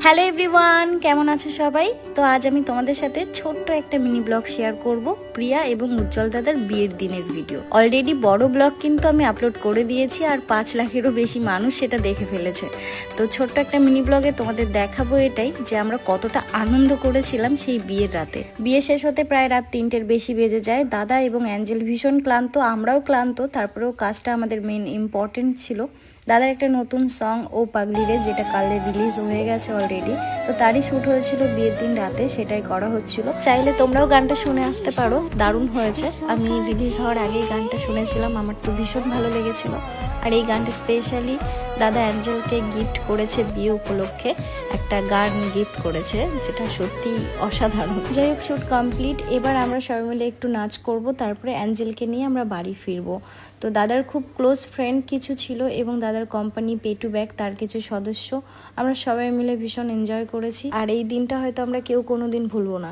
Hello everyone, কেমন আছো সবাই? তো আজ আমি তোমাদের সাথে ছোট্ট একটা মিনি ব্লগ শেয়ার করব প্রিয়া এবং উজ্জ্বল দাদার বিয়ের দিনের ভিডিও। অলরেডি বড় ব্লগ কিন্তু আমি আপলোড করে দিয়েছি আর 5 লাখেরও বেশি মানুষ সেটা দেখে ফেলেছে। তো ছোট্ট একটা মিনি ব্লগে তোমাদের দেখাবো এটাই যে আমরা কতটা আনন্দ করেছিলাম সেই বিয়ের রাতে। বিয়ে শেষ হতে প্রায় রাত 3টের বেশি বেজে যায়। দাদা এবং অ্যাঞ্জেল ভীষণ ক্লান্ত, আমরাও ক্লান্ত, তারপরেও কাজটা আমাদের মেন ইম্পর্টেন্ট ছিল। দাদার একটা নতুন সং ও পাগলিরে, যেটা কালে রিলিজ হয়ে গেছে অলরেডি, তো তারই শ্যুট হয়েছিল বিয়ের দিন রাতে, সেটাই করা হচ্ছিল। চাইলে তোমরাও গানটা শুনে আসতে পারো, দারুণ হয়েছে। আমি রিলিজ হওয়ার আগেই গানটা শুনেছিলাম, আমার তো ভীষণ ভালো লেগেছিল। আর এই গানটা স্পেশালি দাদা অ্যাঞ্জেলকে গিফট করেছে, বিয়ে উপলক্ষে একটা গান গিফট করেছে, যেটা সত্যি অসাধারণ। যাই হোক, শ্যুট কমপ্লিট। এবার আমরা সবাই মিলে একটু নাচ করব, তারপরে অ্যাঞ্জেলকে নিয়ে আমরা বাড়ি ফিরবো। তো দাদার খুব ক্লোজ ফ্রেন্ড কিছু ছিল এবং দাদার কোম্পানি পে টু ব্যাক তার কিছু সদস্য, আমরা সবাই মিলে ভীষণ এনজয় করেছি। আর এই দিনটা হয়তো আমরা কেউ কোনোদিন ভুলবো না।